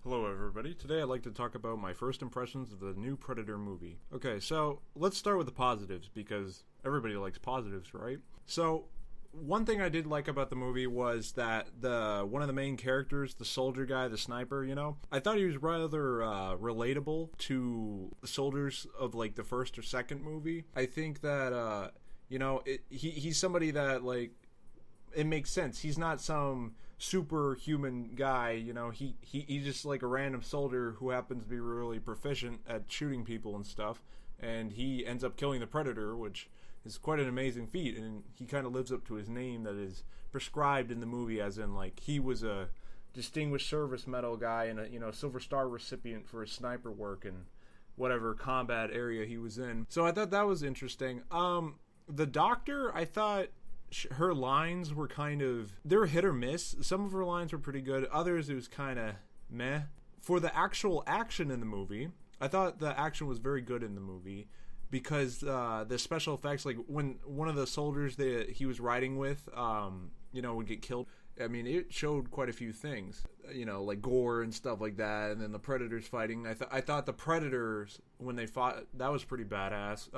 Hello, everybody. Today I'd like to talk about my first impressions of the new Predator movie. Okay, so let's start with the positives because everybody likes positives, right? So, one thing I did like about the movie was that one of the main characters, the soldier guy, the sniper, I thought he was rather relatable to the soldiers of like the first or second movie. I think that he's somebody that like it makes sense. He's not some superhuman guy, he's just like a random soldier who happens to be really proficient at shooting people and stuff, and he ends up killing the Predator, which is quite an amazing feat, and he kind of lives up to his name that is prescribed in the movie, as in like he was a distinguished service medal guy and a Silver Star recipient for his sniper work and whatever combat area he was in. So I thought that was interesting. The doctor, I thought her lines were they were hit or miss. Some of her lines were pretty good. Others, it was kind of meh. For the actual action in the movie, I thought the action was very good in the movie because the special effects, like when one of the soldiers that he was riding with, would get killed. I mean, it showed quite a few things, like gore and stuff like that. And then the Predators fighting. I thought the Predators, when they fought, that was pretty badass.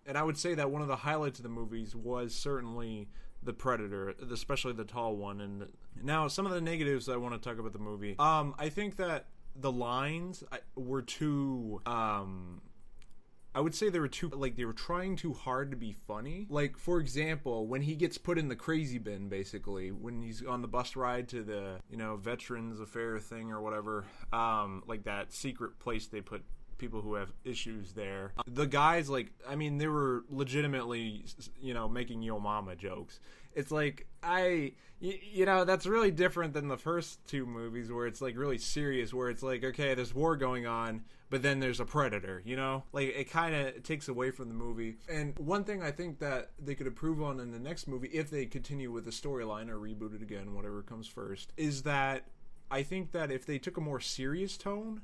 And I would say that one of the highlights of the movies was certainly the Predator, especially the tall one. And now some of the negatives I want to talk about the movie. I think that the lines were too... I would say they were trying too hard to be funny. Like, for example, when he gets put in the crazy bin, basically, when he's on the bus ride to the, Veterans Affair thing or whatever, like that secret place they put people who have issues there. The guys, they were legitimately, making Yo Mama jokes. It's like, that's really different than the first two movies where it's like really serious, where it's like, okay, there's war going on, but then there's a predator, Like, it kind of takes away from the movie. And one thing I think that they could improve on in the next movie, if they continue with the storyline or reboot it again, whatever comes first, is that I think that if they took a more serious tone,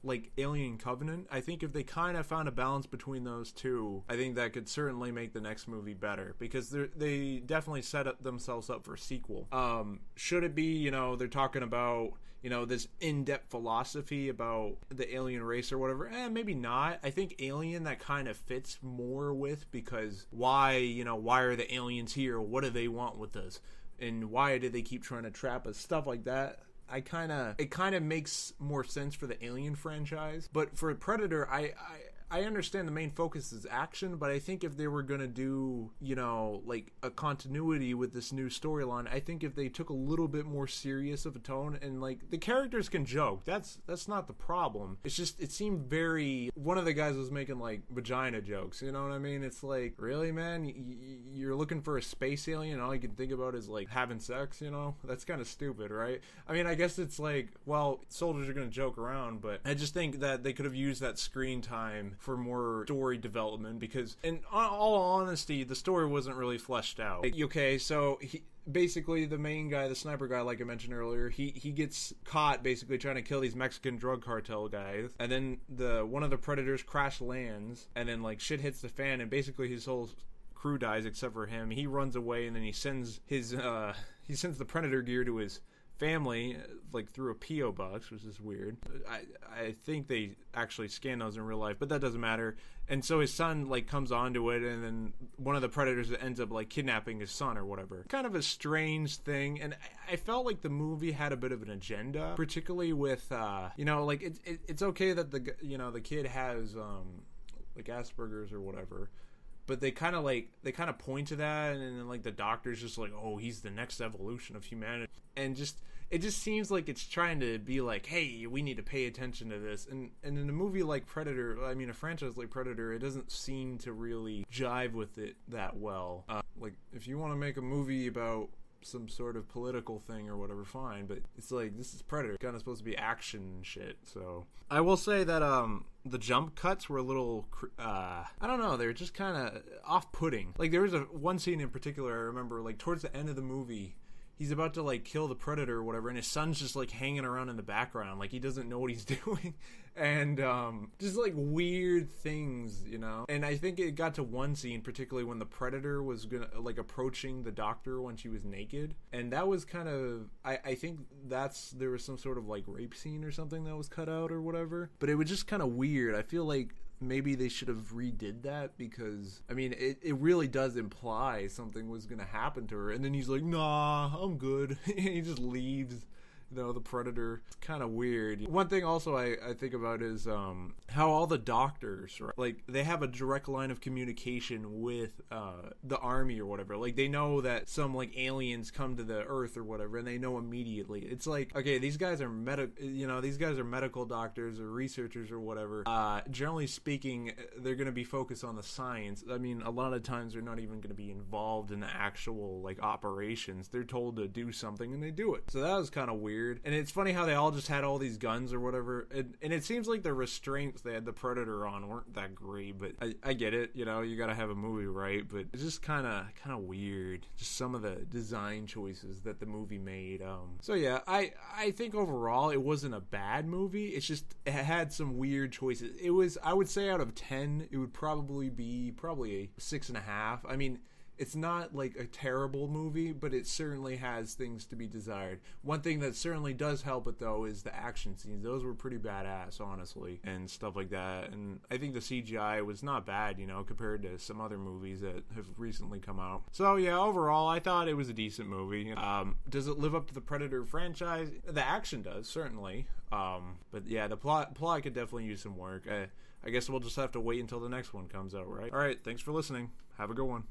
like Alien Covenant, I think if they kind of found a balance between those two, I think that could certainly make the next movie better, because they definitely themselves up for a sequel. Should it be, they're talking about, this in-depth philosophy about the alien race or whatever? Maybe not. I think Alien, that kind of fits more with, because why are the aliens here? What do they want with us? And why do they keep trying to trap us? Stuff like that. It kind of makes more sense for the Alien franchise. But for Predator, I understand the main focus is action, but I think if they were going to do, like a continuity with this new storyline, I think if they took a little bit more serious of a tone, and like the characters can joke, that's not the problem. It's just, it seemed very, one of the guys was making like vagina jokes, you know what I mean? It's like, really, man? You're looking for a space alien and all you can think about is like having sex, That's kind of stupid, right? I mean, I guess it's like, well, soldiers are going to joke around, but I just think that they could have used that screen time for more story development, because in all honesty, the story wasn't really fleshed out. Okay, so basically the main guy, the sniper guy, like I mentioned earlier, he gets caught basically trying to kill these Mexican drug cartel guys, and then one of the Predators crash lands, and then like shit hits the fan, and basically his whole crew dies except for him. He runs away, and then he sends the Predator gear to his family, like through a P.O. box, which is weird. I think they actually scan those in real life, but that doesn't matter. And so his son like comes onto it, and then one of the Predators ends up like kidnapping his son or whatever. Kind of a strange thing, and I felt like the movie had a bit of an agenda, particularly with it's okay that the kid has like Asperger's or whatever, but they kind of point to that, and then like the doctor's just like, oh, he's the next evolution of humanity, and it just seems like it's trying to be like, hey, we need to pay attention to this, and in a movie like Predator, I mean a franchise like Predator, it doesn't seem to really jive with it that well. Like if you want to make a movie about some sort of political thing or whatever, fine, but it's like, this is Predator, kind of supposed to be action and shit. So I will say that the jump cuts were a little I don't know, they were just kind of off-putting. Like there was one scene in particular I remember, like towards the end of the movie, he's about to like kill the Predator or whatever, and his son's just like hanging around in the background, like he doesn't know what he's doing. And just like weird things, you know. And I think it got to one scene particularly when the Predator was gonna like approaching the doctor when she was naked, and that was kind of, I think there was some sort of like rape scene or something that was cut out or whatever, but it was just kind of weird. I feel like maybe they should have redid that, because I mean it really does imply something was gonna happen to her, and then he's like, nah, I'm good. He just leaves, you know, the Predator. It's kind of weird. One thing also I think about is how all the doctors, right, like they have a direct line of communication with the army or whatever. Like they know that some like aliens come to the Earth or whatever, and they know immediately. It's like, okay, these guys are medical doctors or researchers or whatever. Generally speaking, they're going to be focused on the science. I mean, a lot of times they're not even going to be involved in the actual like operations. They're told to do something and they do it. So that was kind of weird. And it's funny how they all just had all these guns or whatever, and it seems like the restraints they had the Predator on weren't that great, but I get it, you know, you gotta have a movie, right? But it's just kind of weird, just some of the design choices that the movie made. So yeah, I think overall it wasn't a bad movie. It's just it had some weird choices. It was, I would say out of 10 it would probably be a 6.5. I mean, it's not like a terrible movie, but it certainly has things to be desired. One thing that certainly does help it, though, is the action scenes. Those were pretty badass, honestly, and stuff like that. And I think the CGI was not bad, you know, compared to some other movies that have recently come out. So, yeah, overall, I thought it was a decent movie. Does it live up to the Predator franchise? The action does, certainly. But, yeah, the plot could definitely use some work. I guess we'll just have to wait until the next one comes out, right? All right, thanks for listening. Have a good one.